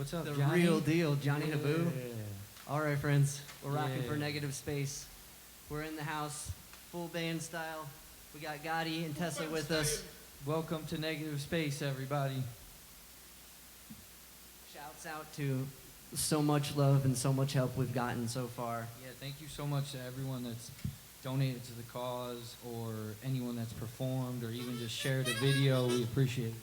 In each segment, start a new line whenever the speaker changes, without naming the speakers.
What's up,
The
Johnny?
real deal, Johnny
Yeah.
Naboo. All right, friends, we're rocking for
Yeah.
Negative Space. We're in the house, full band style. We got Gadi and Tessa with us.
Welcome to Negative Space, everybody.
Shouts out to so much love and so much help we've gotten so far.
Yeah, thank you so much to everyone that's donated to the cause or anyone that's performed or even just shared a video. We appreciate it.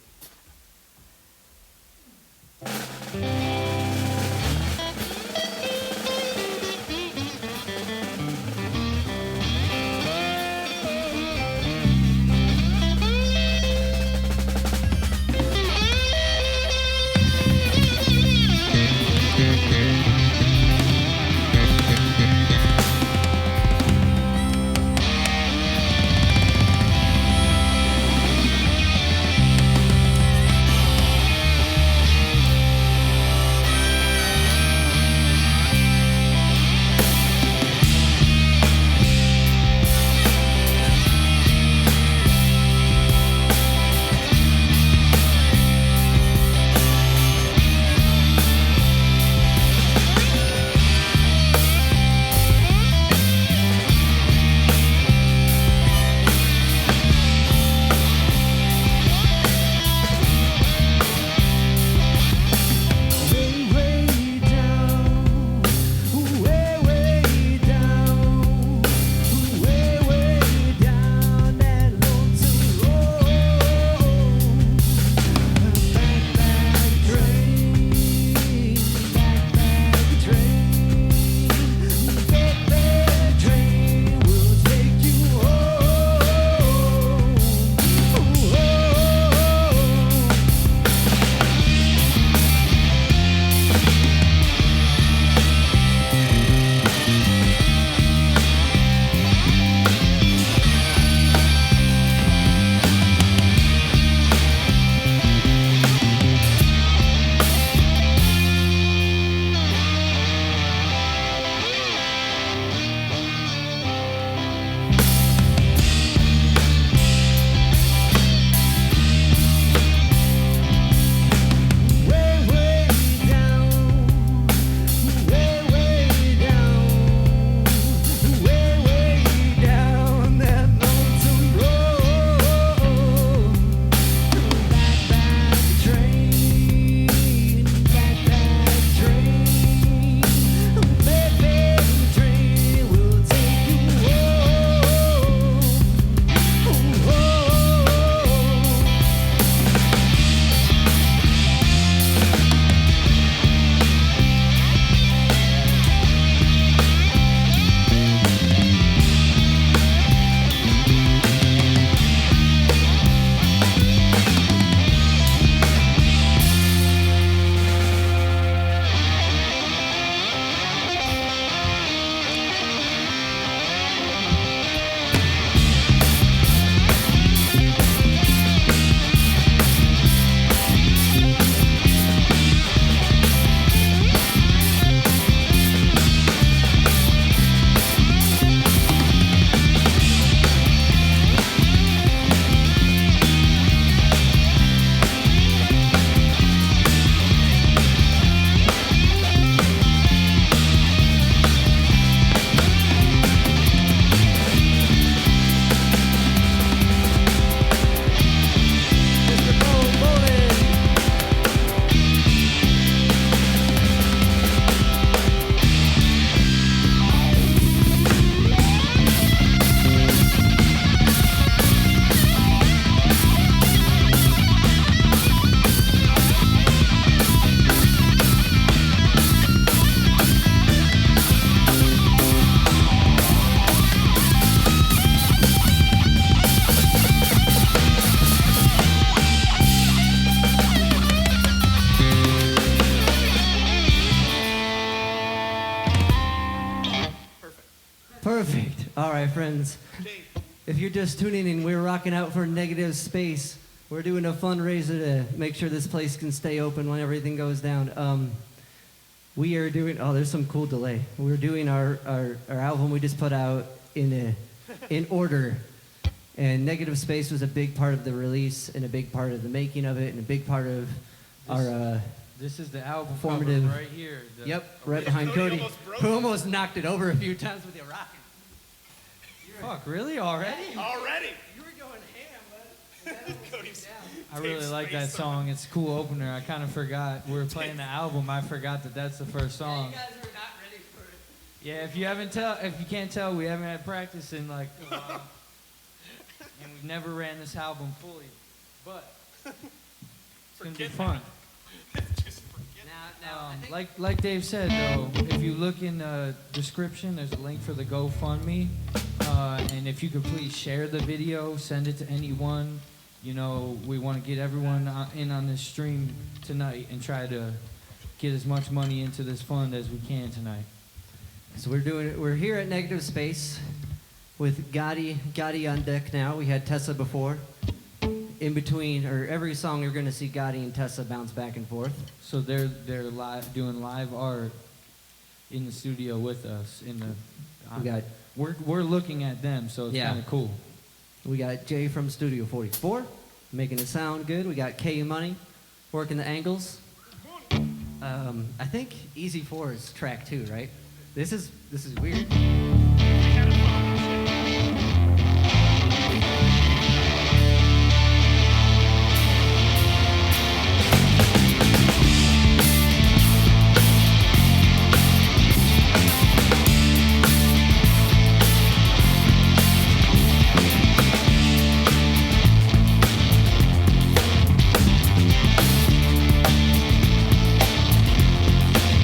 Perfect. All right, friends. If you're just tuning in, we're rocking out for Negative Space. We're doing a fundraiser to make sure this place can stay open when everything goes down. We are doing, oh, there's some cool delay. We're doing our album we just put out in order. And Negative Space was a big part of the release and a big part of the making of it and a big part of our
This is the album
Formative.
cover right here.
Yep, right behind Cody.
almost broke
Who
it.
almost knocked it over a few times with your rocking.
Fuck, really? Already?
Already.
You were going ham, bud.
Cody's-
I really
Dave's
like
face
that song. It's a cool opener. I kind of forgot. We were playing the album. I forgot that that's the first song.
You guys were not ready for it.
Yeah, if you can't tell, we haven't had practice in like a while. And we've never ran this album fully. But it's gonna be
Forget
fun.
Just forget.
Now, I think
Like Dave said, though, if you look in the description, there's a link for the GoFundMe. And if you could please share the video, send it to anyone. You know, we want to get everyone in on this stream tonight and try to get as much money into this fund as we can tonight.
So we're here at Negative Space with Gadi on deck now. We had Tessa before. In between, or every song you're going to see Gadi and Tessa bounce back and forth.
So they're doing live art in the studio with us. We're looking at them, so it's
Yeah.
kind of cool.
We got Jay from Studio 44 making it sound good. We got K Money working the angles. I think Easy 4 is track 2, right? This is weird.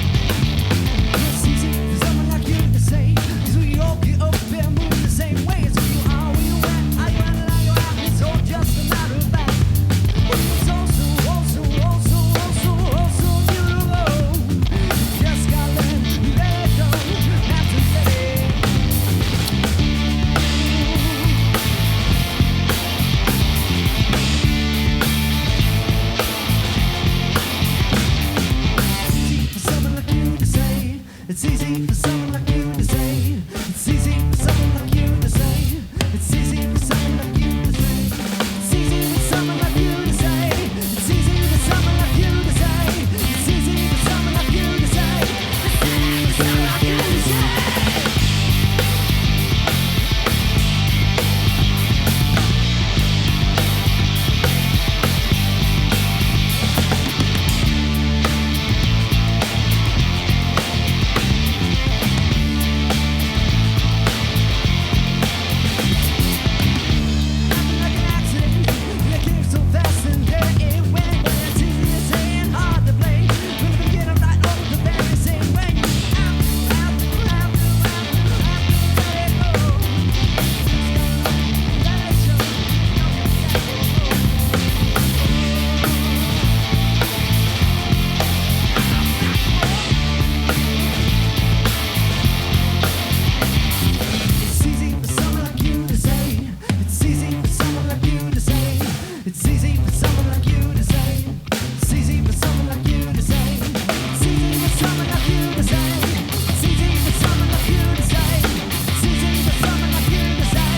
It's easy for someone like you to say, 'cause we all get up and move the same way. It's who you are, where you at, how you at, and how you at. It's all just a matter of fact. But it's also beautiful. Just gotta let it go, have to let it. It's easy for someone like you to say. It's easy for someone like you to say. It's easy for someone like you to say. It's easy for someone like you to say. It's easy for someone like you to say. It's easy for someone like you to say. It's easy for someone like you to say. Like an accident, it came so fast and there it went. It's easy to say and hard to blame. When we get it right over the very same way. Let it go. Let it show. It's easy for someone like you to say. It's easy for someone like you to say. It's easy for someone like you to say. It's easy for someone like you to say. It's easy for someone like you to say. It's easy for someone like you to say. It's easy for someone like you to say.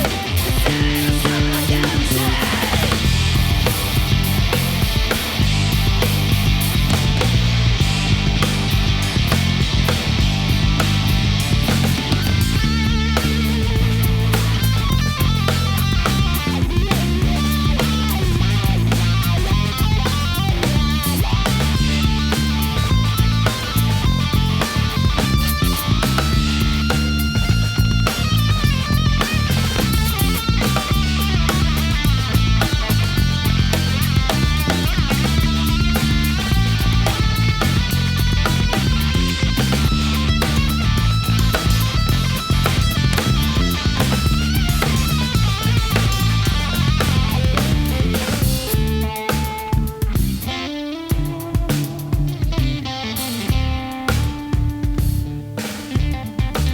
It's easy for someone like you to say.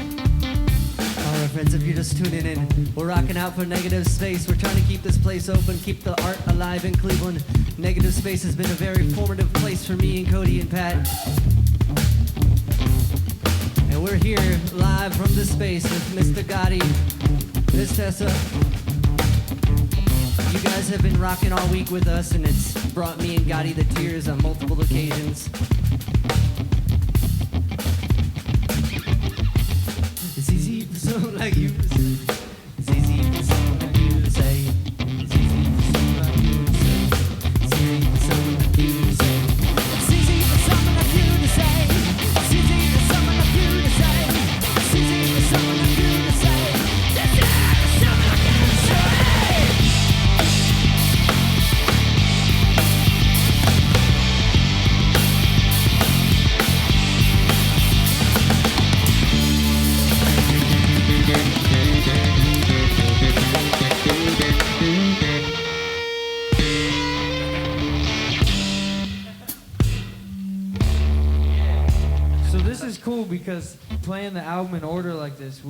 All right, friends, if you're just tuning in, we're rocking out for Negative Space. We're trying to keep this place open, keep the art alive in Cleveland. Negative Space has been a very formative place for me and Cody and Pat. And we're here live from the space with Mr. Gadi, Miss Tessa. You guys have been rocking all week with us, and it's brought me and Gadi the tears on multiple occasions. It's easy for someone like you to say. It's easy for someone like you to say. It's easy for someone like you to say. It's easy for someone like you to say.
It's easy for someone like you to say. It's easy for someone like you to say. It's easy for someone like you to say. It's easy for someone like you to say.
So this is cool because playing the album in order like this,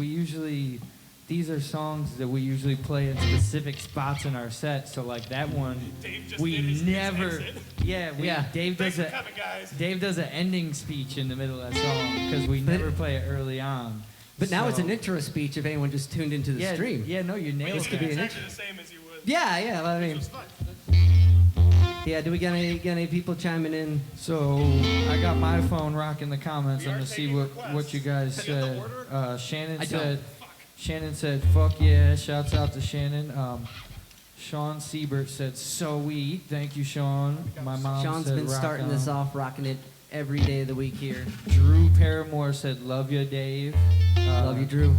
these are songs that we usually play in specific spots in our set. So like that one,
Dave just
we
did his
never,
exit.
Yeah.
Dave
Thanks
does
for coming, guys.
Dave does an ending speech in the middle of that song because we never play it early on.
But now it's
So-
an intro speech if anyone just tuned into the stream.
Yeah, no, you nailed
This
it.
could be an
Exactly the same as you would.
Yeah, I
It
mean,
was fun.
yeah, do we get any people chiming in?
So I got my phone rocking the comments.
We
I'm
are
gonna see
taking
what you guys
requests. Any
said.
other order?
Shannon said, "Fuck yeah!" Shouts out to Shannon. Sean Siebert said, "Sweet." Thank you, Sean. My mom
Sean's
said,
been
"Rock
starting
on."
this off, rocking it every day of the week here.
Drew Paramore said, "Love you, Dave."
Love you, Drew.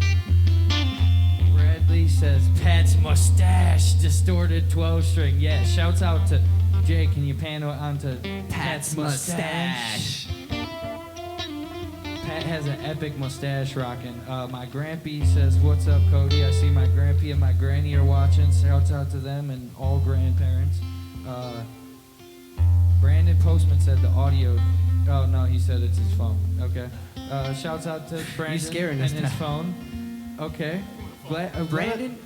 Bradley says, "Pat's mustache, distorted 12-string." Yeah, shouts out to Jay. Can you pan onto Pat's mustache? Pat has an epic mustache rocking. My grampy says, "What's up, Cody?" I see my grampy and my granny are watching. Shouts out to them and all grandparents. Brandon Postman said the audio. Oh no, he said it's his phone. Okay. Shouts out to Brandon
scaring
and
us
his
now.
phone. Okay.
Brandon,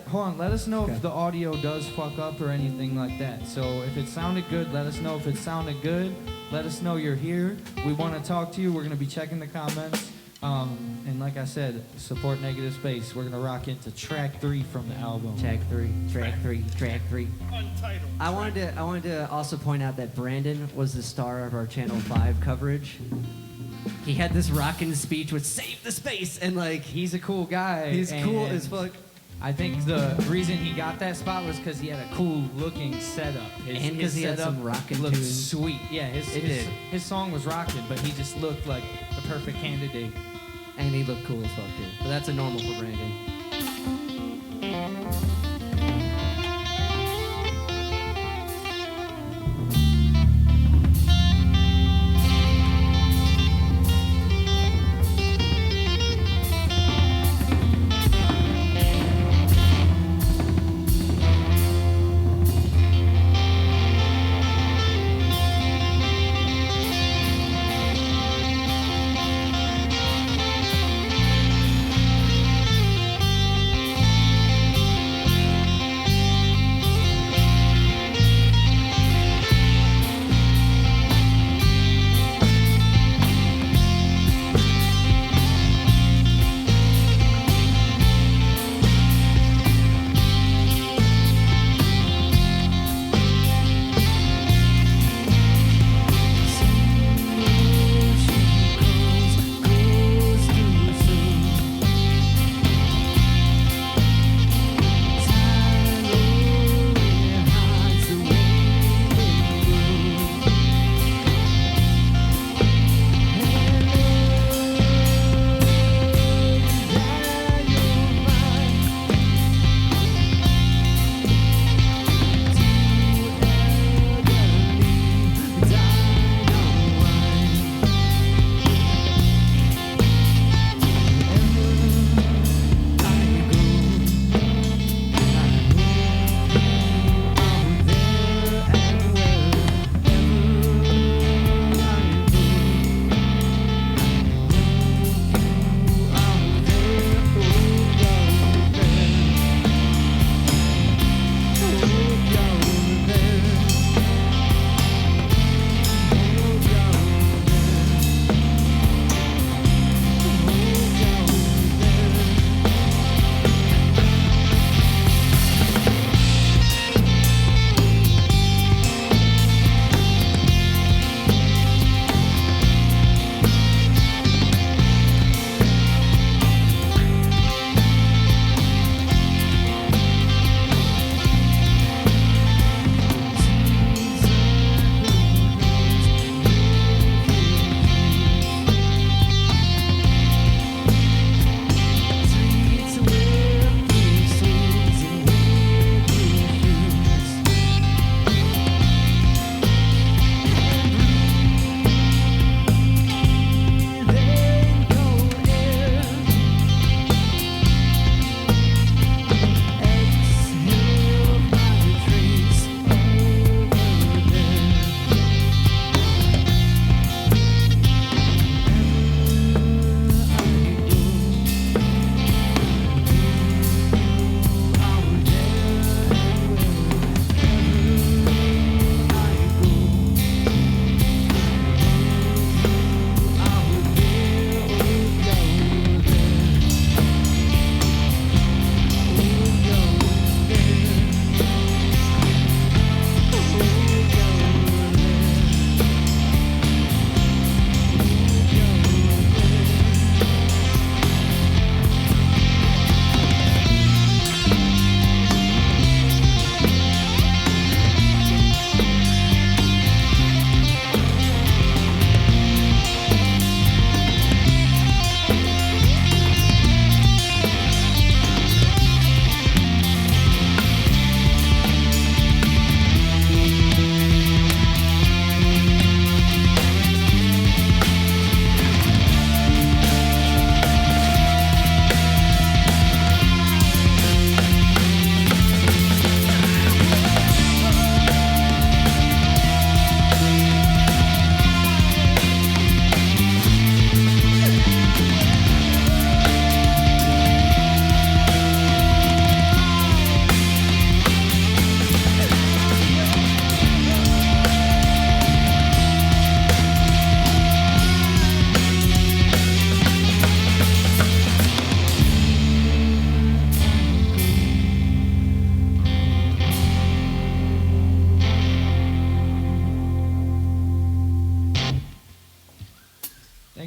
Hold on. Let us know
Okay.
if the audio does fuck up or anything like that. So if it sounded good, let us know. If it sounded good, let us know you're here. We want to talk to you. We're gonna be checking the comments. And like I said, support Negative Space. We're gonna rock into track 3 from the album.
track three.
Untitled.
I wanted to also point out that Brandon was the star of our Channel 5 coverage. He had this rockin' speech with "Save the Space" and like
He's a cool guy.
he's cool
and
as fuck.
I think the reason he got that spot was because he had a cool looking setup.
And 'cause he had
setup
some rockin'
looked
tunes.
sweet. Yeah,
It did.
his song was rocking, but he just looked like the perfect candidate.
And he looked cool as fuck too. But that's a normal for Brandon.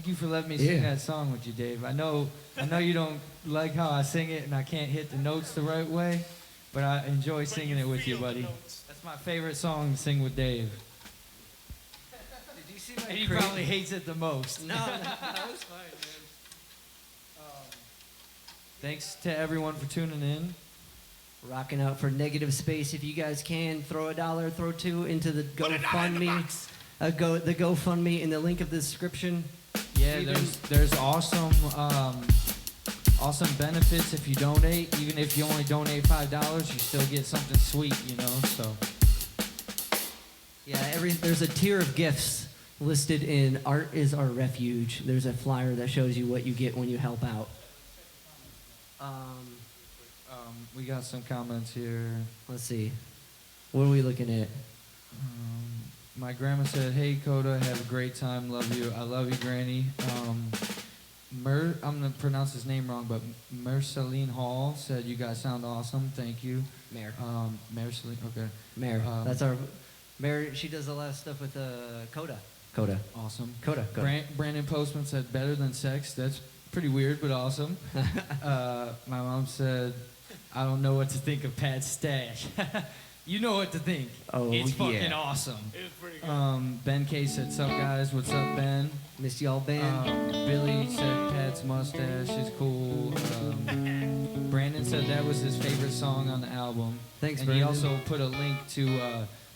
Thank you for letting me sing
Yeah.
that song with you, Dave. I know you don't like how I sing it and I can't hit the notes the right way, but I enjoy singing it with you,
feel the
buddy.
notes.
That's my favorite song to sing with Dave.
Did you see
And he probably hates it the most.
No, that was fine, man.
Thanks to everyone for tuning in.
Rocking out for Negative Space. If you guys can, throw $1, throw $2 into the
Put it down in the
GoFundMe.
box.
The GoFundMe in the link of the description.
Yeah,
Even-
there's awesome benefits if you donate. Even if you only donate $5, you still get something sweet, you know. So
Yeah, there's a tier of gifts listed in Art is Our Refuge. There's a flyer that shows you what you get when you help out.
we got some comments here.
Let's see. What are we looking at?
My grandma said, "Hey Coda, have a great time. Love you. I love you, Granny." I'm gonna pronounce his name wrong, but Merceline Hall said, "You guys sound awesome. Thank you."
Mayor.
Merceline. Okay.
Mayor. That's our Mayor. She does a lot of stuff with Coda. Coda.
Awesome.
Coda.
Brandon Postman said, "Better than sex." That's pretty weird, but awesome. My mom said, "I don't know what to think of Pat's stash." You know what to think.
Oh,
it's fucking
yeah.
awesome.
It was pretty good.
Ben K said, "Sup guys? What's up, Ben?"
Miss y'all, Ben.
Billy said, "Pat's mustache is cool." Brandon said that was his favorite song on the album.
Thanks,
and
Brandon.
he also put a link to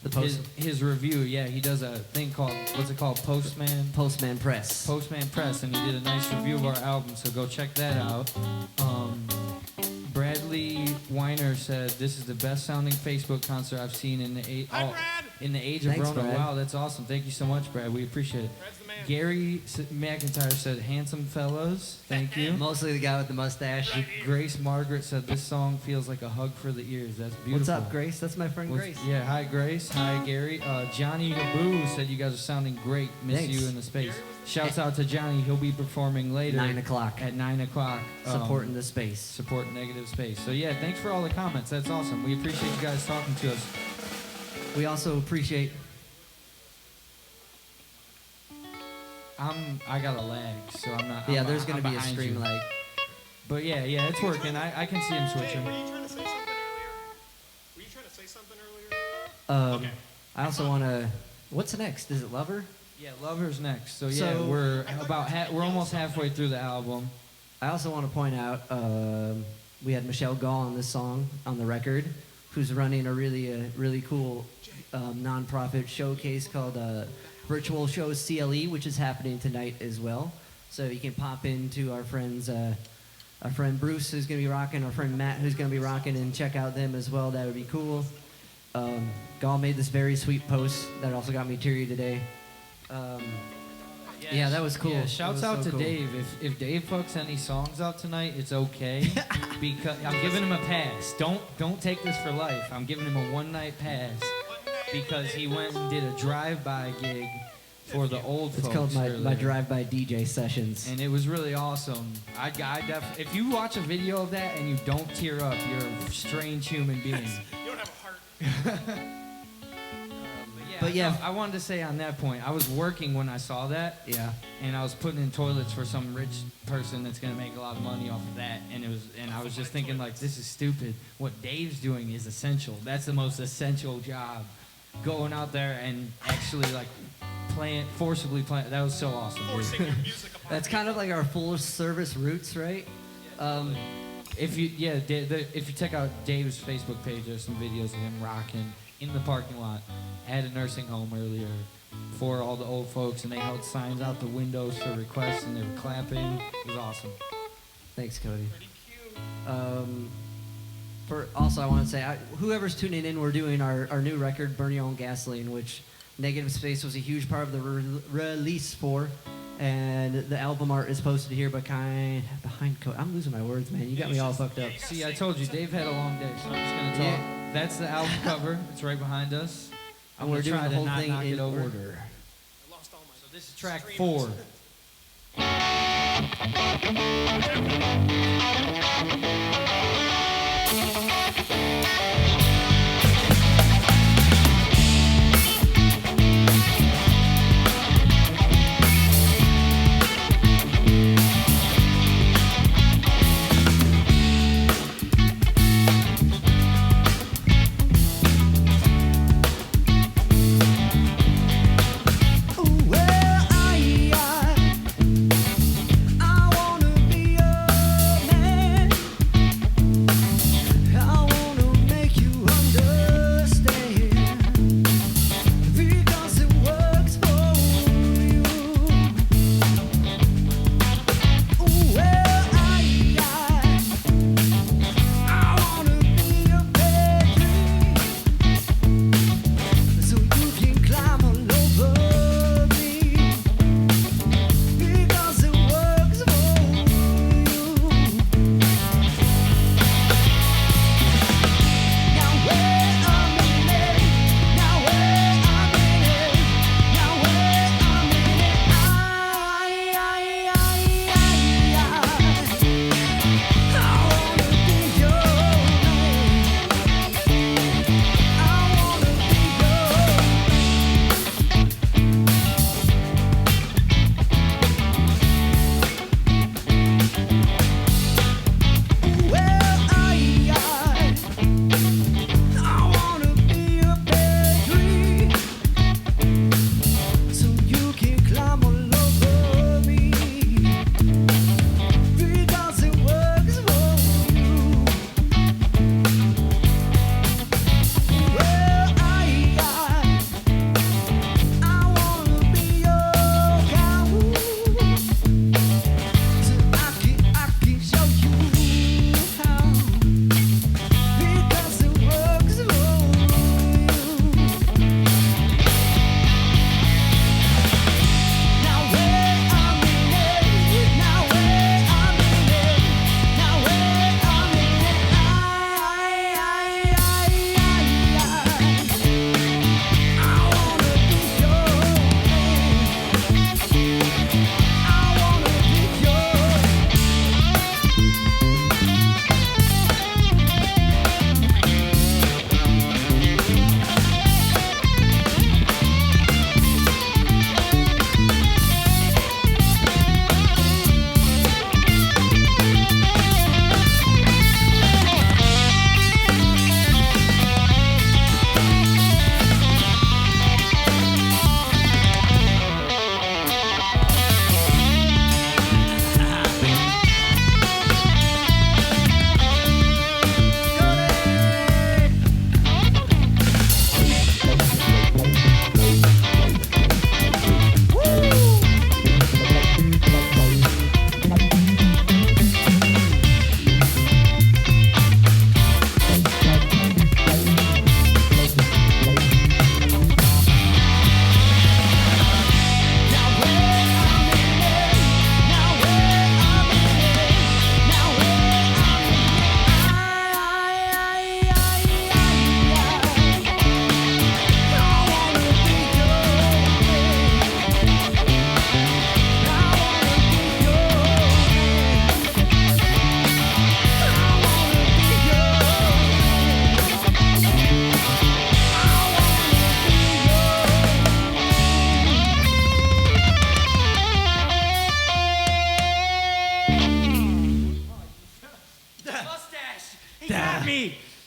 The post-
his review. Yeah, he does a thing called, what's it called?
Postman Press.
Postman Press, and he did a nice review of our album, so go check that out. Bradley Weiner said, "This is the best sounding Facebook concert I've seen in the
Hi, Brad.
in the age of
Thanks,
Rona."
Brad.
Wow, that's awesome. Thank you so much, Brad. We appreciate it.
Brad's the man.
Gary McIntyre said, "Handsome fellas." Thank you.
Mostly the guy with the mustache.
Grace Margaret said, "This song feels like a hug for the ears." That's beautiful.
What's up, Grace? That's my friend Grace.
Yeah, hi Grace. Hi Gary. Johnny Naboo said, "You guys are sounding great. Miss
Thanks.
you in the space." Shouts out to Johnny. He'll be performing later.
9 o'clock.
At 9 o'clock.
Supporting the space.
Support Negative Space. So yeah, thanks for all the comments. That's awesome. We appreciate you guys talking to us.
We also appreciate.
I got a lag, so I'm not.
Yeah,
I'm,
there's
I'm
going to be a
behind
stream
you.
lag.
But yeah, it's working. I can see him
Hey,
switching.
were you trying to say something earlier? Were you trying to say something earlier? Okay.
I also want to. What's next? Is it Lover?
Yeah, Lover's next. So yeah,
So-
we're we're almost halfway through the album.
I also want to point out we had Michelle Gall on this song on the record, who's running a really cool nonprofit showcase called Virtual Shows CLE, which is happening tonight as well. So you can pop into our friends, our friend Bruce who's gonna be rocking, our friend Matt who's gonna be rocking, and check out them as well. That would be cool. Gall made this very sweet post that also got me teary today. Yeah, that was cool.
Yeah,
That
shouts
was
out
so
to
cool.
Dave. If Dave fucks any songs up tonight, it's okay. Because I'm giving him a pass. Don't take this for life. I'm giving him a one-night pass because he went and did a drive-by gig for the old
It's
folks
called my
earlier.
drive-by DJ sessions.
And it was really awesome. If you watch a video of that and you don't tear up, you're a strange human being.
You don't have a heart.
But yeah.
I wanted to say on that point, I was working when I saw that,
Yeah.
and I was putting in toilets for some rich person that's gonna make a lot of money off of that, and I was just thinking like, this is stupid. What Dave's doing is essential. That's the most essential job. Going out there and actually like forcibly playing. That was so awesome. dude.
Forcing your music upon
That's kind of like our full service roots, right?
If you check out Dave's Facebook page, there's some videos of him rocking in the parking lot at a nursing home earlier for all the old folks, and they held signs out the windows for requests, and they were clapping. It was awesome.
Thanks, Cody.
pretty cute.
Also, I want to say, whoever's tuning in, we're doing our new record, Burn Your Own Gasoline, which Negative Space was a huge part of the release for. And the album art is posted here behind Cody. I'm losing my words, man. You got me all fucked up.
See, I told you, Dave had a long day, so I'm just gonna talk.
Yeah.
That's the album cover. It's right behind us. I'm
We're
gonna
doing
try
the
to
whole
not
thing
knock
in
it over.
order.
I lost all my.
So this is track
streams.
4.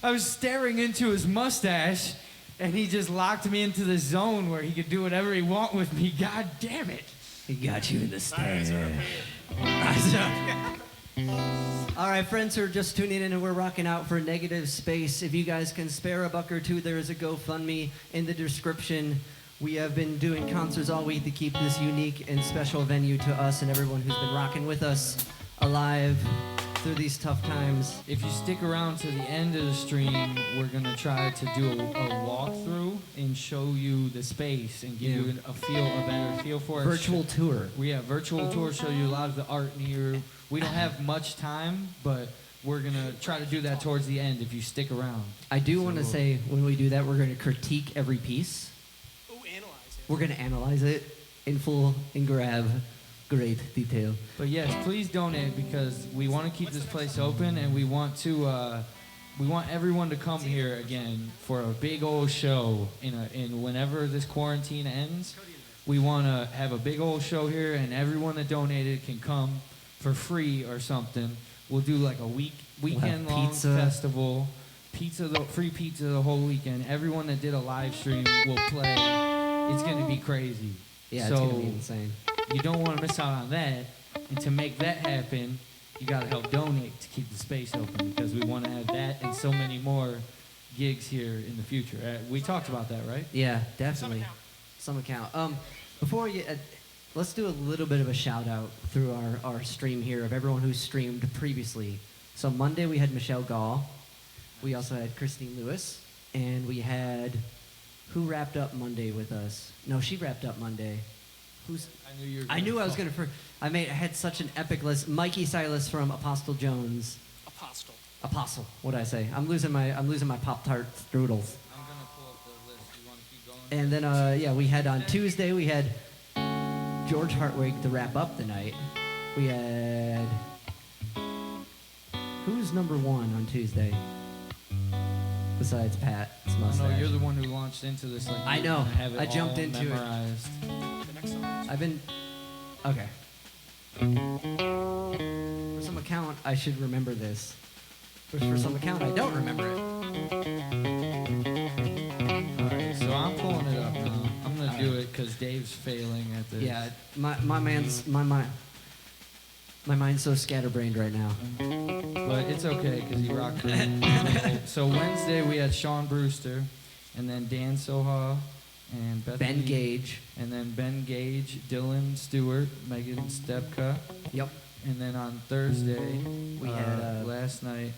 I was staring into his mustache, and he just locked me into the zone where he could do whatever he want with me. God damn it.
He got you in the stash. All right, friends who are just tuning in and we're rocking out for Negative Space. If you guys can spare a buck or two, there is a GoFundMe in the description. We have been doing concerts all week to keep this unique and special venue to us and everyone who's been rocking with us alive through these tough times.
If you stick around to the end of the stream, we're going to try to do a walkthrough and show you the space and give you a better feel for it.
Virtual tour.
We have virtual tour, show you a lot of the art in here. We don't have much time, but we're going to try to do that towards the end if you stick around.
I do want to say, when we do that, we're going to critique every piece.
Oh, analyze it.
We're going to analyze it in full and grab great detail.
But yes, please donate because we want to keep this place open and we want everyone to come here again for a big old show in whenever this quarantine ends. We want to have a big old show here and everyone that donated can come for free or something. We'll do like a weekend long festival, free pizza the whole weekend. Everyone that did a live stream will play. It's going to be crazy.
Yeah, it's going to be insane.
You don't want to miss out on that. And to make that happen, you got to help donate to keep the space open because we want to have that and so many more gigs here in the future. We talked about that, right?
Yeah, definitely. Some account. Before we get, let's do a little bit of a shout out through our stream here of everyone who streamed previously. So Monday we had Michelle Gall. We also had Christine Lewis. And we had, who wrapped up Monday with us? No, she wrapped up Monday. I knew I was going to. I had such an epic list. Mikey Silas from Apostle Jones. Apostle. What did I say? I'm losing my Pop-Tart strudels.
I'm gonna pull up the list. You want to keep going?
And then we had on Tuesday we had George Hartwig to wrap up the night. We had who's number one on Tuesday? Besides Pat's mustache.
Oh, no, you're the one who launched into this. Like,
I know.
Have it
I jumped
all
into
memorized.
I've been okay. For some account, I should remember this. But for some account, I don't remember it.
All right, so I'm pulling it up now. I'm gonna do it because Dave's failing at this.
Yeah, my mind's so scatterbrained right now.
But it's okay because he rocked it. So Wednesday we had Sean Brewster, and then Dan Soha, and
Ben Gage.
And then Ben Gage, Dylan Stewart, Megan Stepka.
Yep.
And then on Thursday,
we had
last night,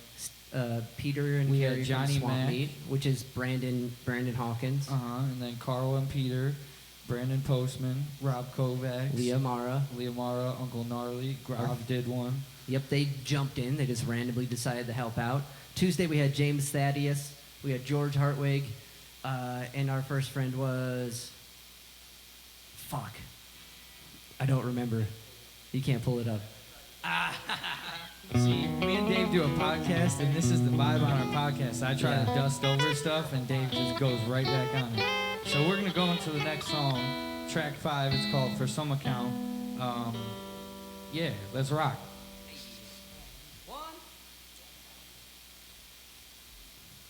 Peter and
we
Carrie
had Johnny
from Swamp
Mac,
Meat, which is Brandon Hawkins.
And then Carl and Peter, Brandon Postman, Rob Kovacs,
Leah Mara,
Uncle Gnarly, Grav did one.
Yep, they jumped in. They just randomly decided to help out. Tuesday we had James Thaddeus, we had George Hartwig, and our first friend was... Fuck. I don't remember. You can't pull it up.
See, me and Dave do a podcast, and this is the vibe on our podcast. I try to dust over stuff, and Dave just goes right back on it. So we're going to go into the next song. Track 5, it's called For Some Account. Let's rock.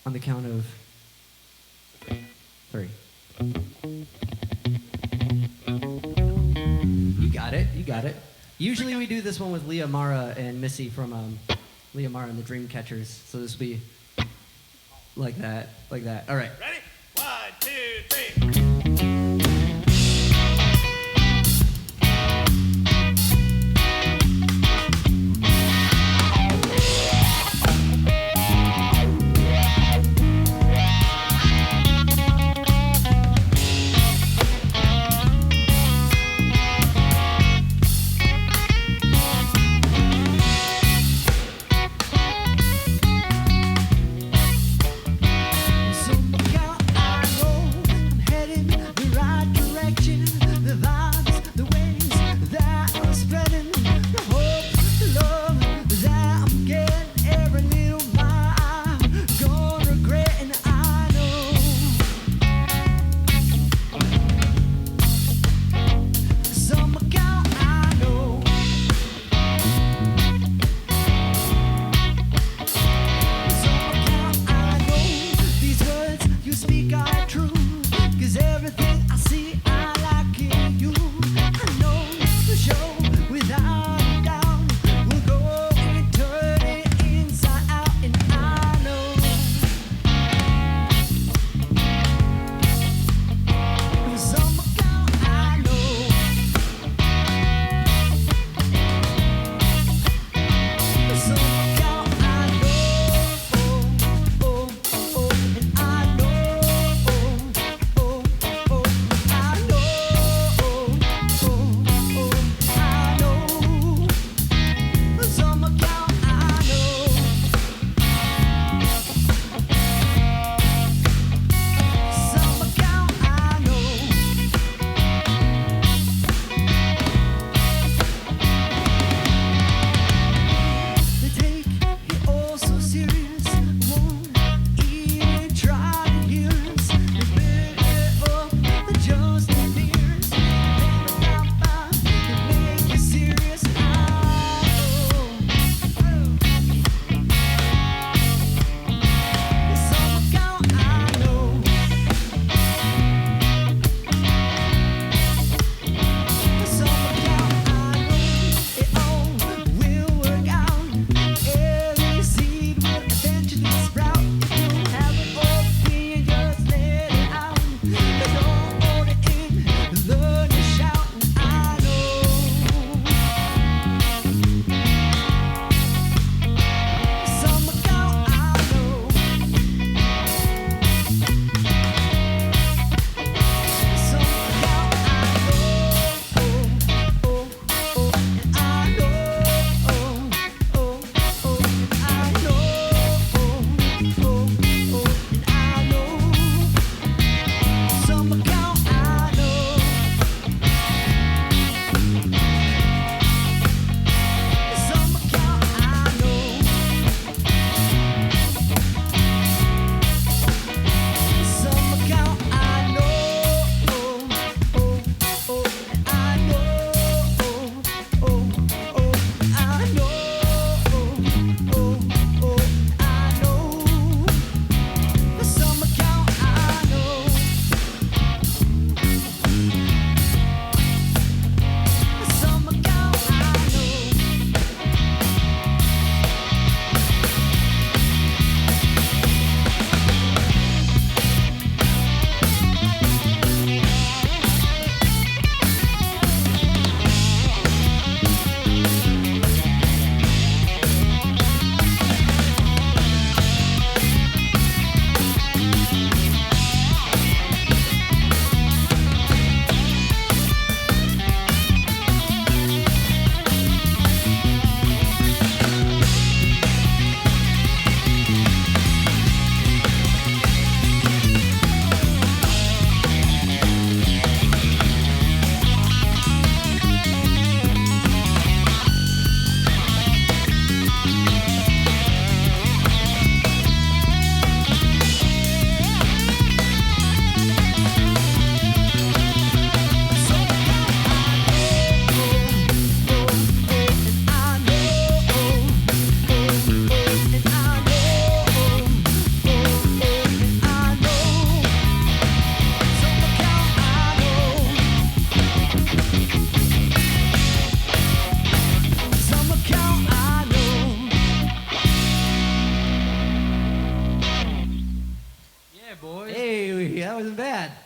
On the count of 3. You got it. Usually we do this one with Leah Mara and Missy from Leah Mara and the Dreamcatchers. So this will be like that. All right.
Ready? 1, 2, 3.
Some account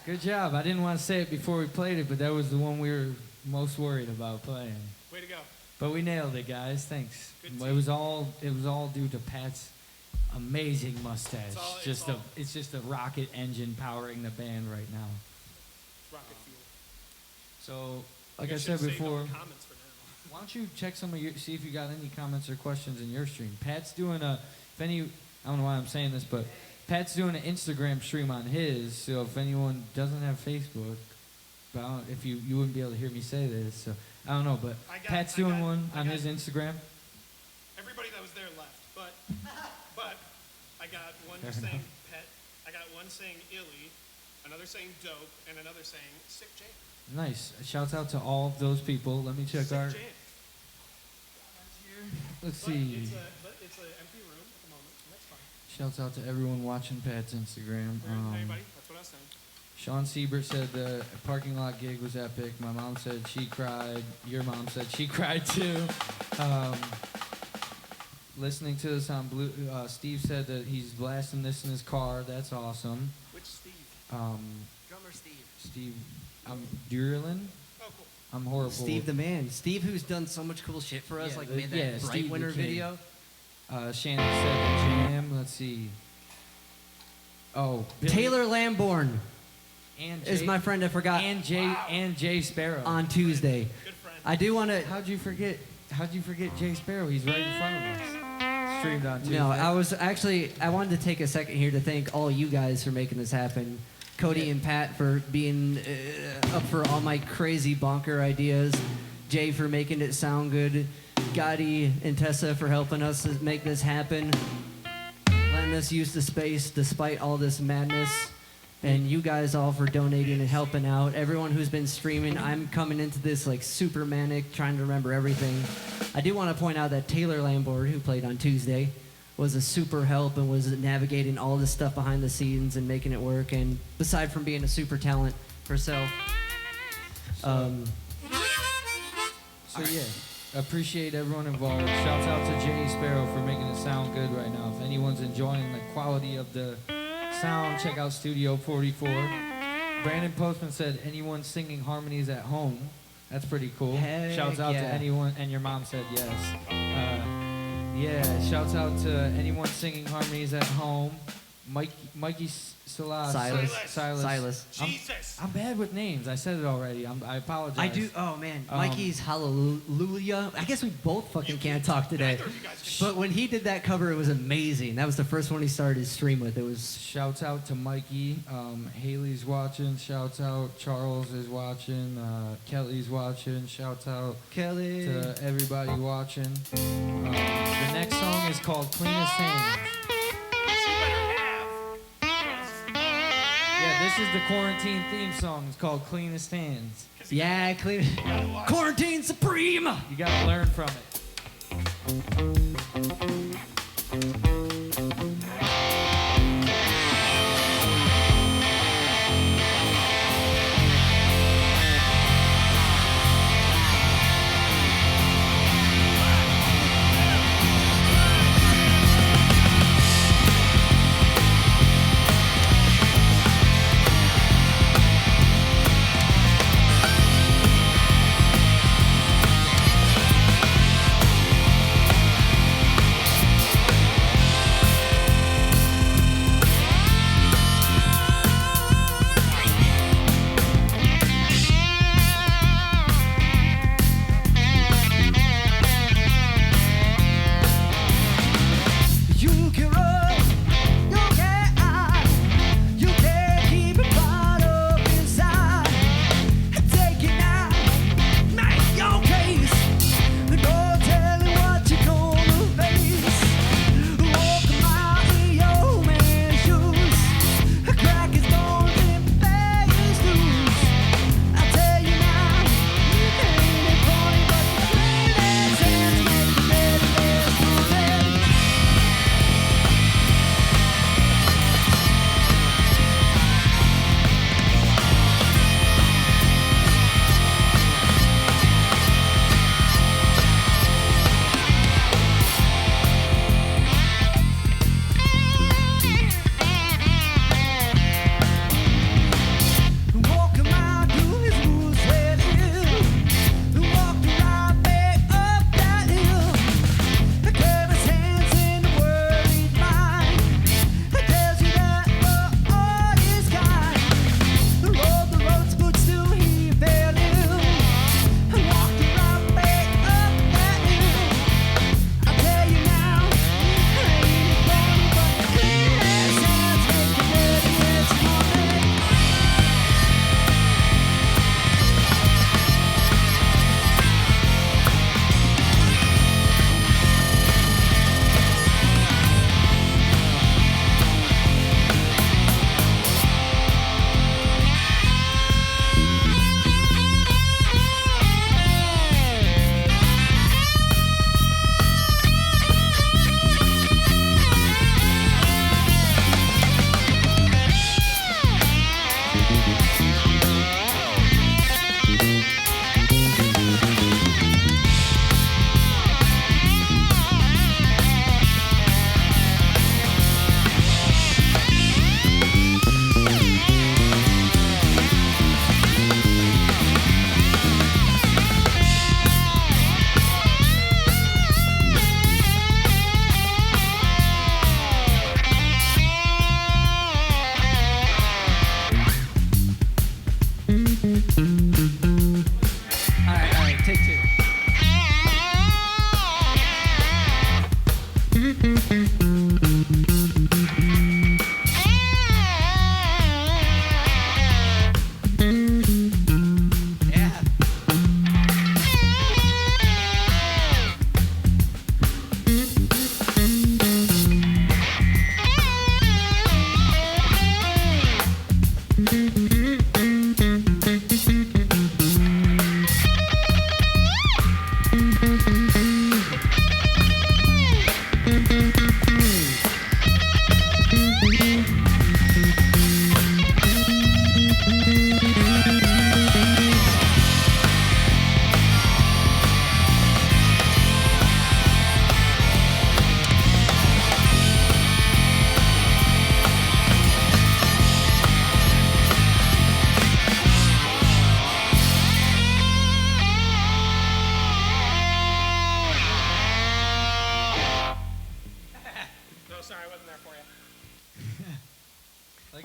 Good job. I didn't want to say it before we played it, but that was the one we were most worried about playing.
Way to go.
But we nailed it, guys. Thanks.
Good
It
team.
was all due to Pat's amazing mustache.
It's
It's just a rocket engine powering the band right now.
Rocket fuel.
So,
I
like I
should've
said
saved all
before,
the comments for now.
why don't you check some of your, see if you got any comments or questions in your stream. Pat's doing I don't know why I'm saying this, but Pat's doing an Instagram stream on his, so if anyone doesn't have Facebook, well, if you wouldn't be able to hear me say this, so I don't know, but Pat's doing one on his Instagram.
Everybody that was there left, but I got one
Fair
saying
enough.
pet, I got one saying illy, another saying dope, and another saying sick jam.
Nice. Shouts out to all of those people. Let me check
Sick
our.
jam.
Let's
But
see.
it's an empty room at the moment, and that's fine.
Shouts out to everyone watching Pat's Instagram.
There isn't anybody. That's what I was saying.
Sean Siebert said the parking lot gig was epic. My mom said she cried. Your mom said she cried too. Listening to this on Blue, Steve said that he's blasting this in his car. That's awesome.
Which Steve?
Drummer Steve.
Steve, Durlin.
Oh, cool.
I'm horrible.
Steve the man. Steve who's done so much cool shit for us,
Yeah,
like
the-
made that
yeah,
Bright
Steve the
Winter
King.
video.
Shannon said the jam. Let's see. Oh, Billy
Taylor Lamborn
and
is
Jay,
my friend I forgot
and Jay Sparrow.
on Tuesday.
Good friend.
I do want to.
How'd you forget Jay Sparrow? He's right in front of us. Streamed on Tuesday.
No, I wanted to take a second here to thank all you guys for making this happen. Cody and Pat for being up for all my crazy bonker ideas. Jay for making it sound good. Gadi and Tessa for helping us make this happen. Letting us use the space despite all this madness. And you guys all for donating and helping out. Everyone who's been streaming, I'm coming into this like super manic, trying to remember everything. I do want to point out that Taylor Lamborn, who played on Tuesday, was a super help and was navigating all this stuff behind the scenes and making it work. And aside from being a super talent herself,
So yeah, appreciate everyone involved. Shouts out to Jay Sparrow for making it sound good right now. If anyone's enjoying the quality of the sound, check out Studio 44. Brandon Postman said anyone singing harmonies at home. That's pretty cool.
Heck
Shouts out to
yeah.
anyone, and your mom said yes. Yeah, shouts out to anyone singing harmonies at home. Mikey Silas.
Jesus.
I'm bad with names. I said it already. I apologize.
I do. Oh man,
Um,
Mikey's Hallelujah. I guess we both fucking can't talk today.
Neither of you guys.
But when he did that cover, it was amazing. That was the first one he started his stream with. It was
Shouts out to Mikey. Haley's watching. Shouts out. Charles is watching. Kelly's watching. Shouts out
Kelly.
to everybody watching. The next song is called Cleanest Hands.
You better have.
Yeah, this is the quarantine theme song. It's called Cleanest Hands.
Yeah, clean. Quarantine Supreme.
You gotta learn from it.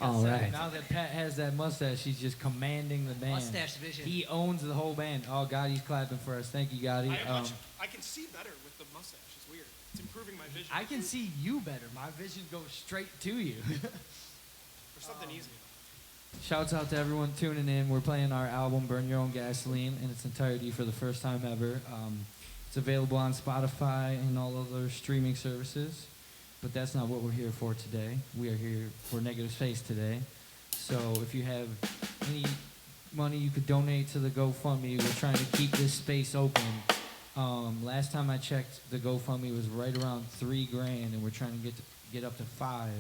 All right.
Now that Pat has that mustache, he's just commanding the band.
Mustache vision.
He owns the whole band. Oh, Gadi's clapping for us. Thank you, Gadi.
I can see better with the mustache. It's weird. It's improving my vision.
I can see you better. My vision goes straight to you.
For something easy.
Shouts out to everyone tuning in. We're playing our album, Burn Your Own Gasoline, in its entirety for the first time ever. It's available on Spotify and all other streaming services. But that's not what we're here for today. We are here for Negative Space today. So if you have any money you could donate to the GoFundMe, we're trying to keep this space open. Last time I checked, the GoFundMe was right around $3,000, and we're trying to get up to $5,000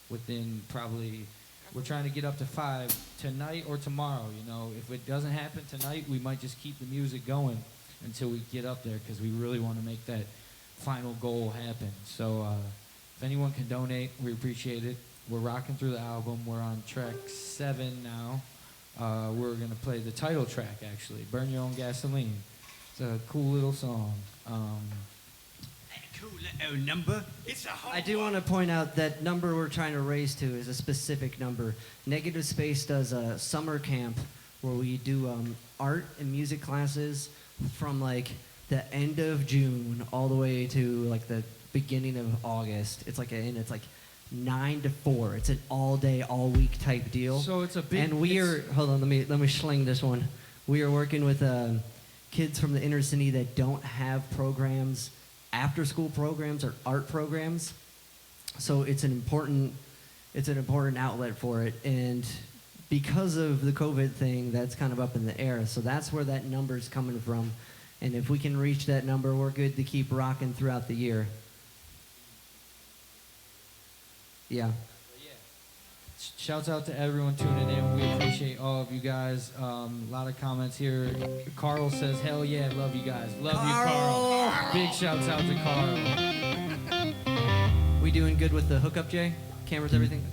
within probably. We're trying to get up to $5,000 tonight or tomorrow. You know, if it doesn't happen tonight, we might just keep the music going until we get up there, because we really want to make that final goal happen. So if anyone can donate, we appreciate it. We're rocking through the album. We're on track 7 now. We're going to play the title track, actually, Burn Your Own Gasoline. It's a cool little song.
Cool little number. It's a
I do want to point out that number we're trying to raise to is a specific number. Negative Space does a summer camp where we do art and music classes from like the end of June all the way to like the beginning of August. It's like 9 to 4. It's an all day, all week type deal.
So it's a big.
And we are hold on. Let me sling this one. We are working with kids from the inner city that don't have programs, after school programs or art programs. So it's an important outlet for it. And because of the COVID thing, that's kind of up in the air. So that's where that number's coming from. And if we can reach that number, we're good to keep rocking throughout the year. Yeah.
Shouts out to everyone tuning in. We appreciate all of you guys. A lot of comments here. Carl says, hell yeah, love you guys. Love you, Carl. Big shouts out to Carl.
We doing good with the hookup, Jay? Cameras, everything?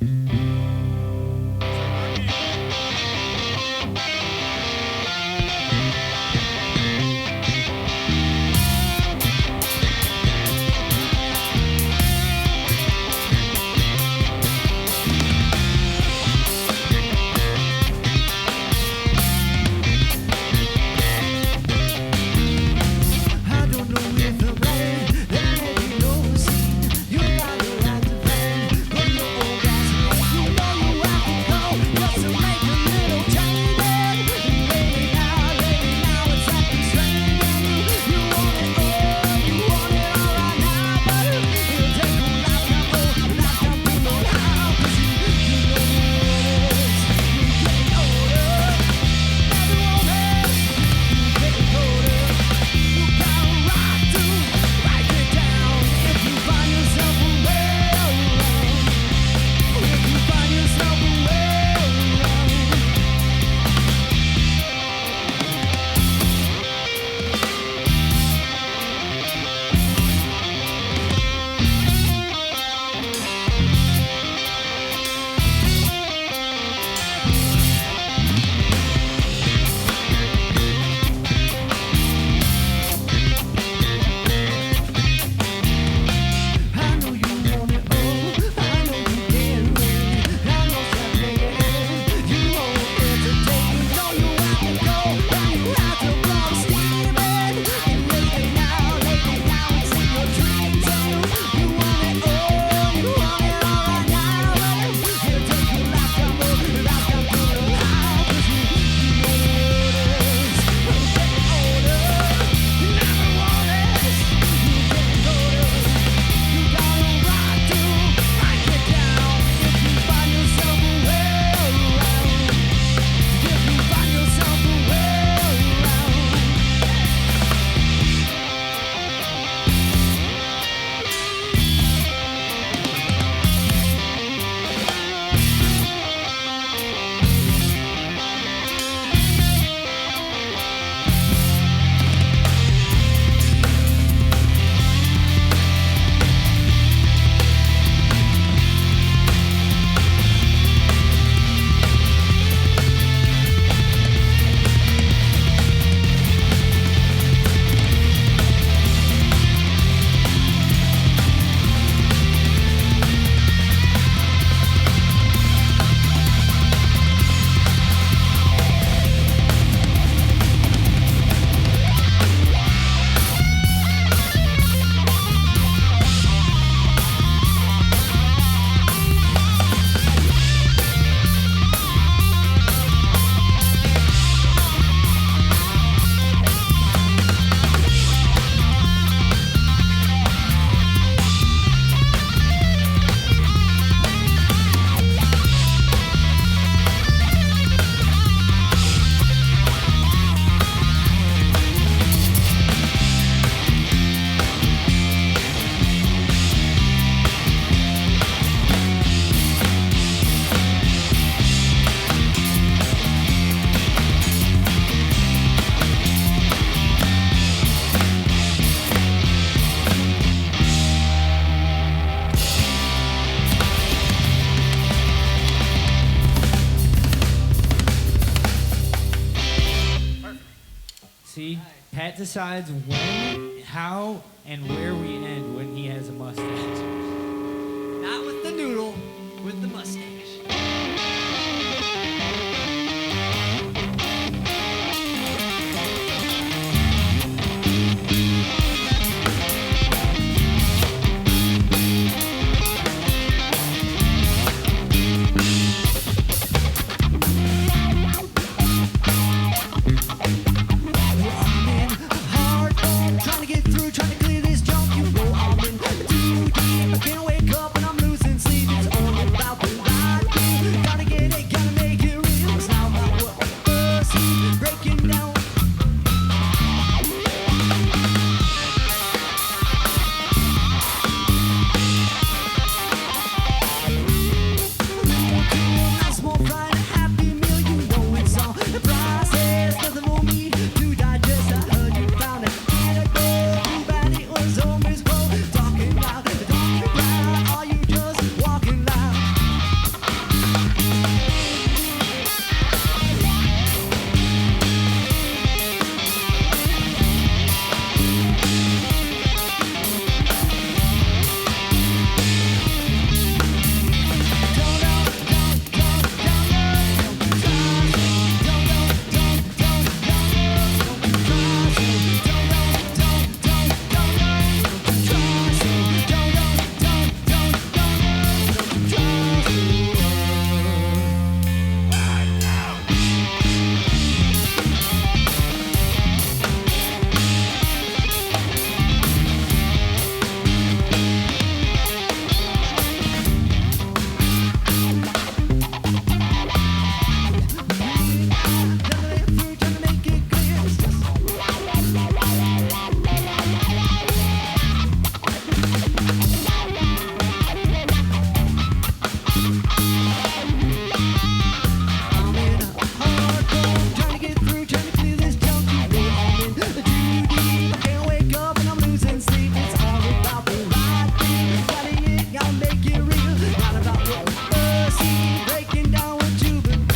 I don't know if the rain, that ain't no scene. You got the right to blame. Put your own gas in
See, Pat decides when, how, and where we end when he has a mustache.
Not with the noodle, with the mustache.
Trying to get through, trying to clear this junk. You know I'm in too deep. I can't wake up and I'm losing sleep. It's all about the light. Gotta get it, gotta make it real. It's not about what I see. Breaking down. Nice small fry and a happy meal. You know it's all the process. Nothing for me to digest. I heard you found it. Too bad it was always cold. Talking loud, talking loud. Are you just walking loud? I'm in a hardcore, trying to get through, trying to clear this junk. You know I'm in too deep. I can't wake up and I'm losing sleep. It's all about the right thing. Gotta it, gotta make it real. Not about what I see. Breaking down what you've been.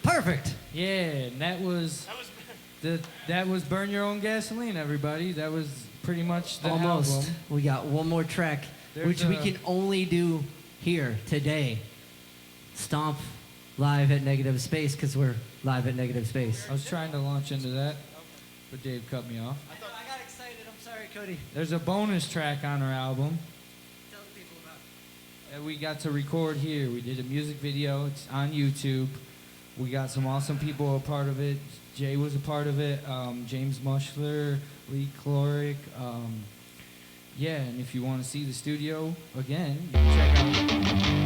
Perfect.
Yeah, and that was Burn Your Own Gasoline, everybody. That was pretty much the
Almost.
album.
We got one more track. which we can only do here today. Stomp live at Negative Space because we're live at Negative Space.
I was trying to launch into that, but Dave cut me off.
I got excited. I'm sorry, Cody.
There's a bonus track on our album
Tell the people about it.
that we got to record here. We did a music video. It's on YouTube. We got some awesome people a part of it. Jay was a part of it. James Mushler, Lee Clorick. Yeah, and if you want to see the studio again, you can check out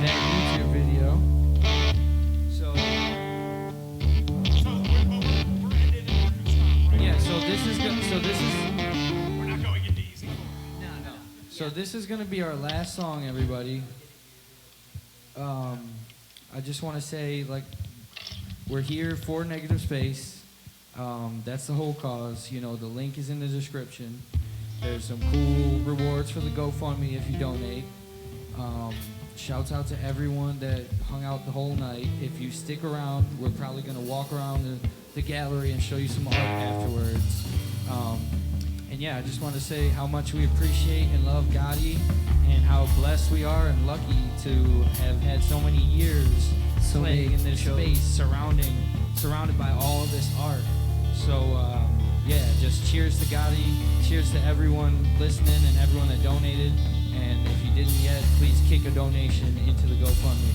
that YouTube video. So
So we're ended in Arkansas, right?
yeah, so this is good. So this is.
We're not going into easy.
No.
So this is gonna be our last song, everybody. I just want to say, like, we're here for Negative Space. That's the whole cause. You know, the link is in the description. There's some cool rewards for the GoFundMe if you donate. Shouts out to everyone that hung out the whole night. If you stick around, we're probably gonna walk around the gallery and show you some art afterwards. And yeah, I just want to say how much we appreciate and love Gadi, and how blessed we are and lucky to have had so many years playing in this space, surrounded by all of this art. So yeah, just cheers to Gadi, cheers to everyone listening and everyone that donated. And if you didn't yet, please kick a donation into the GoFundMe.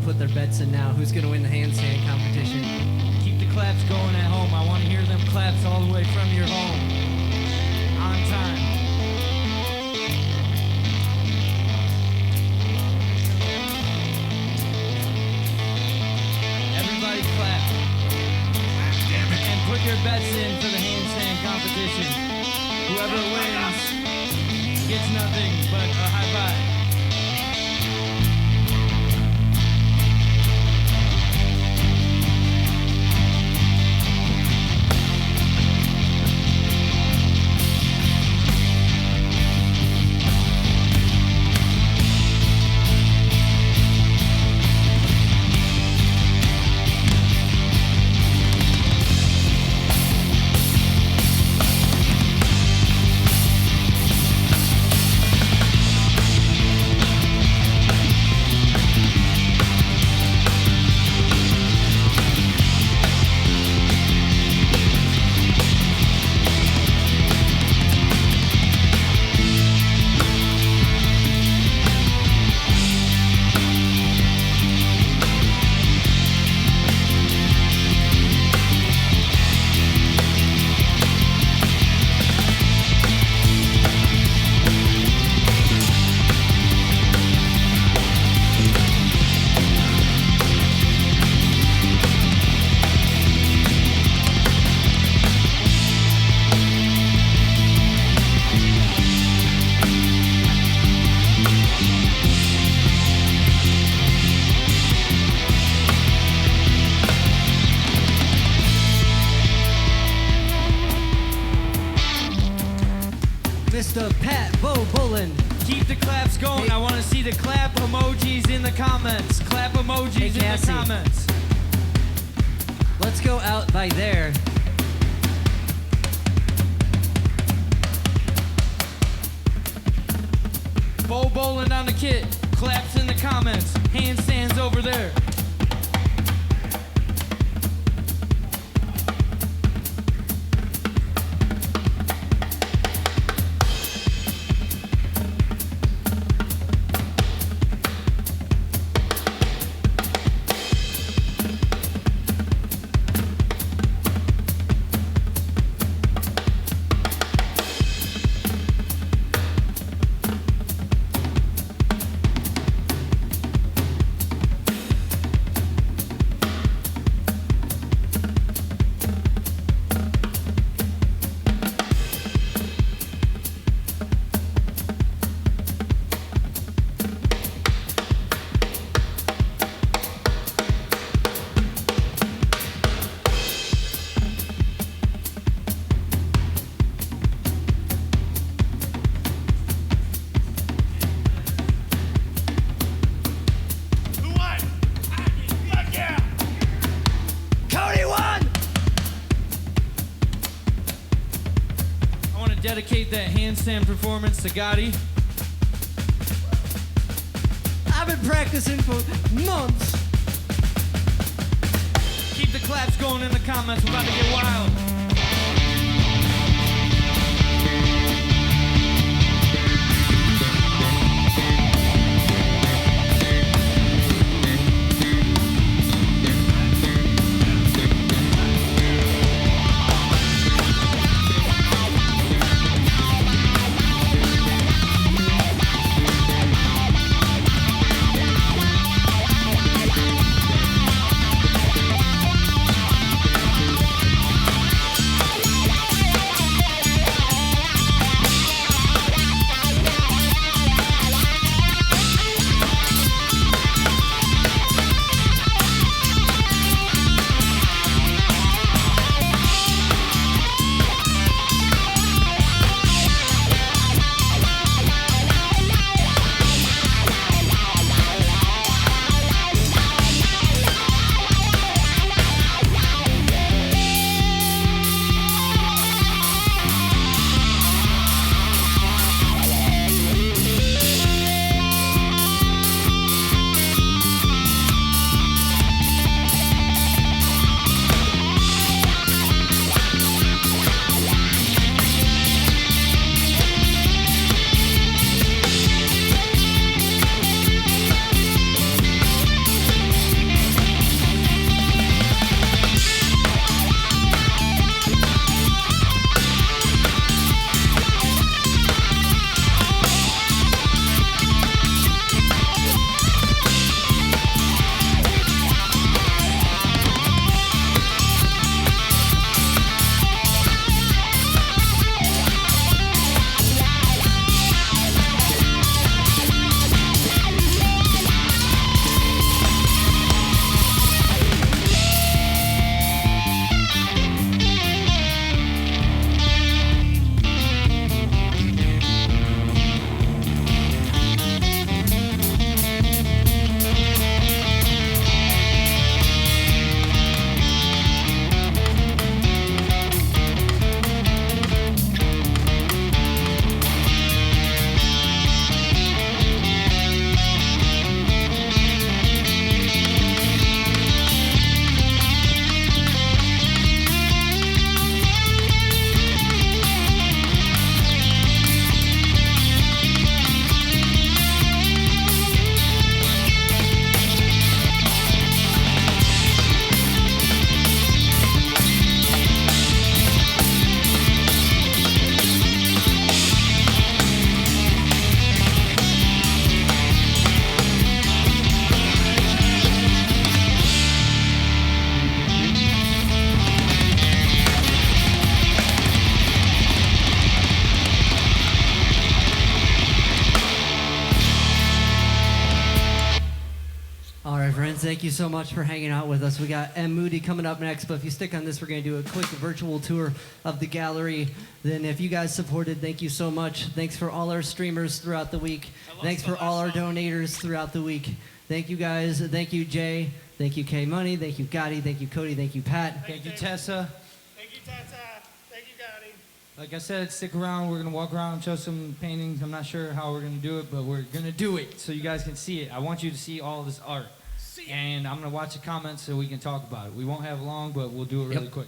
Put their bets in now. Who's gonna win the handstand competition?
Keep the claps going at home. I want to hear them claps all the way from your home. On time. Everybody clap. And put your bets in for the handstand competition. Whoever wins gets nothing but a high five.
Mr. Pat Bo Boland.
Keep the claps going.
Hey.
I want to see the clap emojis in the comments. Clap emojis
Hey,
in the
Cassie.
comments.
Let's go out by there.
Bo Boland on the kit. Claps in the comments. Handstands over there.
Who won? Fuck yeah!
Cody won!
I want to dedicate that handstand performance to Gadi.
I've been practicing for months.
Keep the claps going in the comments. We're about to get wild.
thank you so much for hanging out with us. We got M. Moody coming up next, but if you stick on this, we're going to do a quick virtual tour of the gallery. Then if you guys supported, thank you so much. Thanks for all our streamers throughout the week. Thanks for all our donators throughout the week. Thank you guys. Thank you, Jay. Thank you, K-Money. Thank you, Gadi. Thank you, Cody. Thank you, Pat.
Thank you, Tessa.
Thank you, Tessa. Thank you, Gadi.
Like I said, stick around. We're going to walk around and show some paintings. I'm not sure how we're going to do it, but we're going to do it so you guys can see it. I want you to see all this art. And I'm going to watch the comments so we can talk about it. We won't have long, but we'll do it really quick.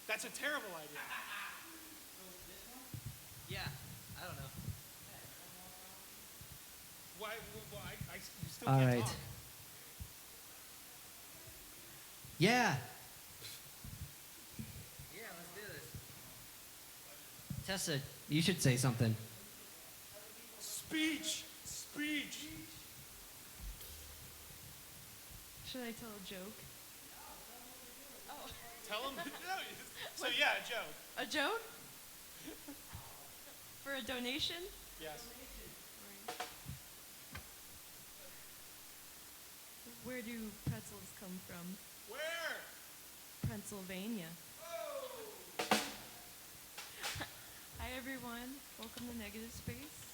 That's a terrible idea.
Yeah, I don't know.
Why? Well, you still
All
can't
right.
talk.
Yeah. Yeah, let's do this. Tessa, you should say something.
Speech. Speech.
Should I tell a joke?
Tell him. So yeah, a joke.
A joke? For a donation?
Yes.
Where do pretzels come from?
Where?
Pennsylvania. Hi everyone, welcome to Negative Space.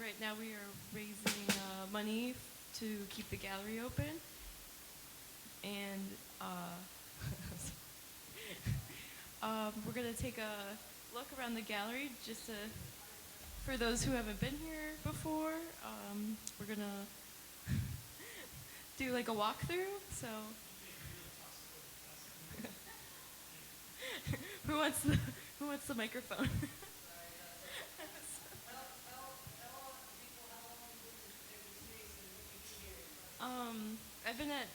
Right now we are raising money to keep the gallery open. And we're gonna take a look around the gallery just to, for those who haven't been here before, we're gonna do like a walkthrough. So who wants the microphone? I've been at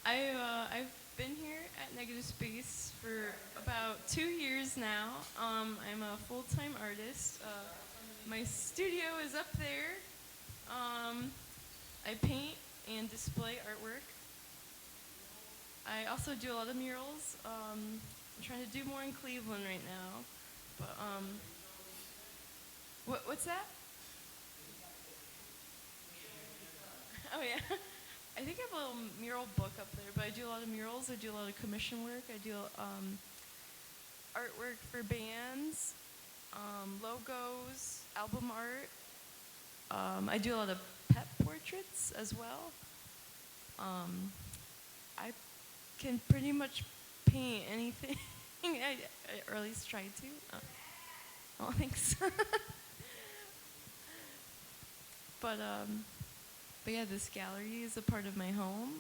I've been here at Negative Space for about 2 years now. I'm a full-time artist. My studio is up there. I paint and display artwork. I also do a lot of murals. I'm trying to do more in Cleveland right now. But what's that? Oh yeah. I think I have a little mural book up there, but I do a lot of murals. I do a lot of commission work. I do artwork for bands, logos, album art. I do a lot of pet portraits as well. I can pretty much paint anything, or at least try to. I don't think so. But yeah, this gallery is a part of my home.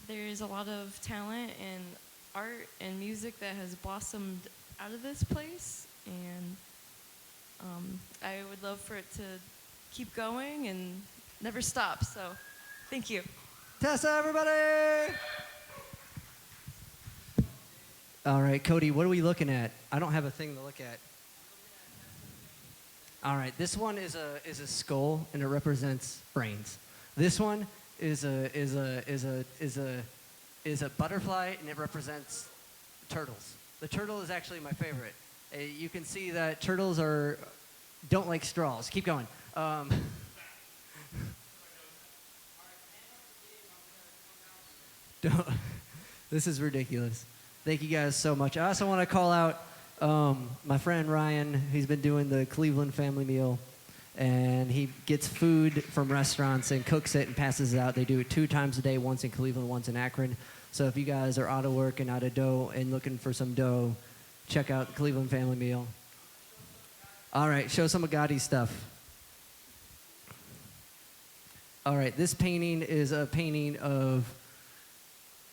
There's a lot of talent and art and music that has blossomed out of this place, and I would love for it to keep going and never stop. So, thank you.
Tessa, everybody! All right, Cody, what are we looking at? I don't have a thing to look at. All right, this one is a skull, and it represents brains. This one is a butterfly, and it represents turtles. The turtle is actually my favorite. You can see that turtles don't like straws. Keep going. This is ridiculous. Thank you guys so much. I also want to call out my friend Ryan. He's been doing the Cleveland family meal, and he gets food from restaurants and cooks it and passes it out. They do it 2 times a day, once in Cleveland, once in Akron. So if you guys are out of work and out of dough and looking for some dough, check out the Cleveland family meal. All right, show some of Gadi's stuff. All right, this painting is a painting of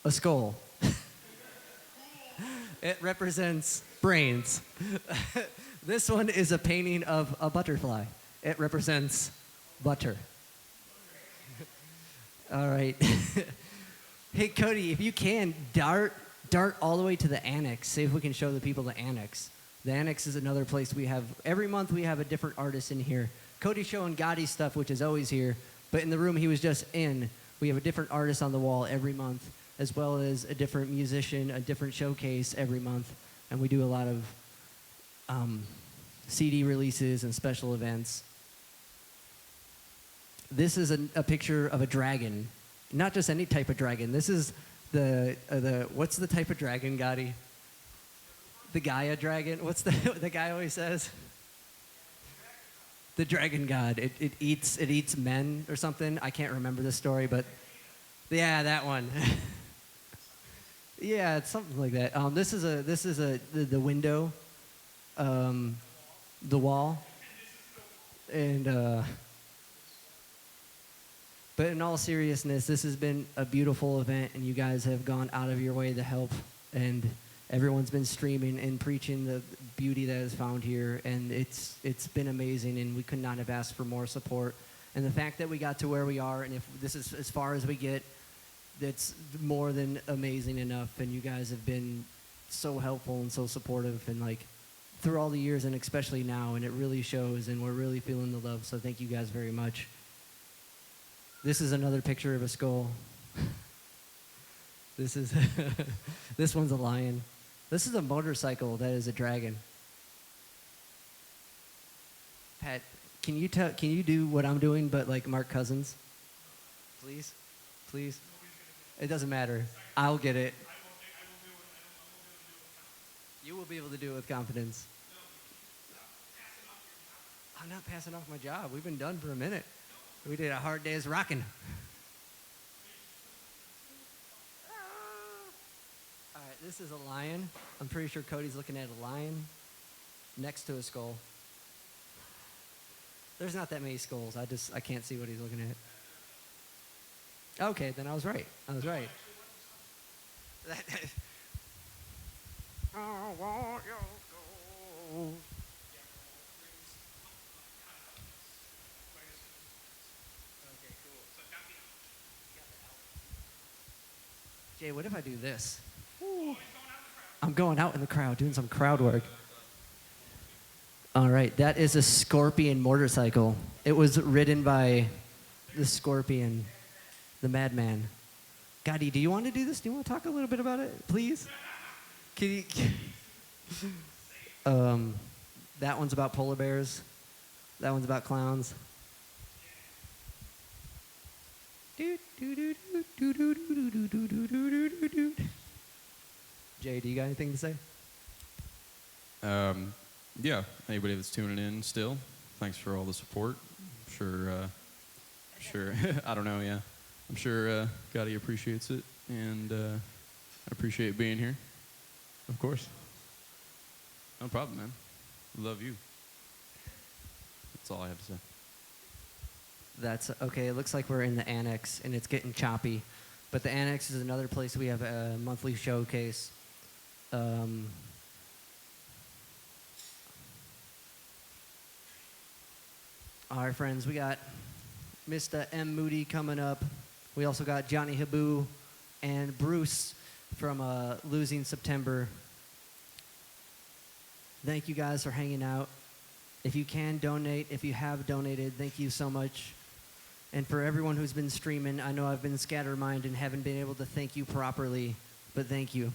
a skull. It represents brains. This one is a painting of a butterfly. It represents butter. All right. Hey, Cody, if you can, dart dart all the way to the annex. See if we can show the people the annex. The annex is another place we have. Every month we have a different artist in here. Cody's showing Gadi stuff, which is always here. But in the room he was just in, we have a different artist on the wall every month, as well as a different musician, a different showcase every month. And we do a lot of CD releases and special events. This is a picture of a dragon. Not just any type of dragon. This is what's the type of dragon, Gadi? The Gaia dragon? What's the guy always says? The dragon god. It eats men or something. I can't remember the story, but yeah, that one. Yeah, it's something like that. This is the window, the wall, and but in all seriousness, this has been a beautiful event, and you guys have gone out of your way to help, and everyone's been streaming and preaching the beauty that is found here, and it's been amazing, and we could not have asked for more support. And the fact that we got to where we are, and if this is as far as we get, that's more than amazing enough. And you guys have been so helpful and so supportive, and like through all the years, and especially now, and it really shows, and we're really feeling the love. So thank you guys very much. This is another picture of a skull. This is this one's a lion. This is a motorcycle that is a dragon. Pat, can you do what I'm doing, but like Mark Cousins? Please? Please? It doesn't matter. I'll get it. You will be able to do it with confidence. I'm not passing off my job. We've been done for a minute. We did a hard day's rocking. All right, this is a lion. I'm pretty sure Cody's looking at a lion next to a skull. There's not that many skulls. I can't see what he's looking at. Okay, then I was right. I was right. I want your gold. Okay, cool. Jay, what if I do this? I'm going out in the crowd, doing some crowd work. All right, that is a Scorpion motorcycle. It was ridden by the Scorpion, the madman. Gadi, do you want to do this? Do you want to talk a little bit about it, please? Can you? That one's about polar bears. That one's about clowns. Jay, do you got anything to say?
Yeah, anybody that's tuning in still, thanks for all the support. I'm sure, I don't know, yeah. I'm sure Gadi appreciates it, and I appreciate being here, of course. No problem, man. Love you. That's all I have to say.
That's okay. It looks like we're in the annex, and it's getting choppy. But the annex is another place we have a monthly showcase. All right, friends, we got Mr. M. Moody coming up. We also got Johnny Habu and Bruce from Losing September. Thank you guys for hanging out. If you can donate, if you have donated, thank you so much. And for everyone who's been streaming, I know I've been scattermined and haven't been able to thank you properly, but thank you.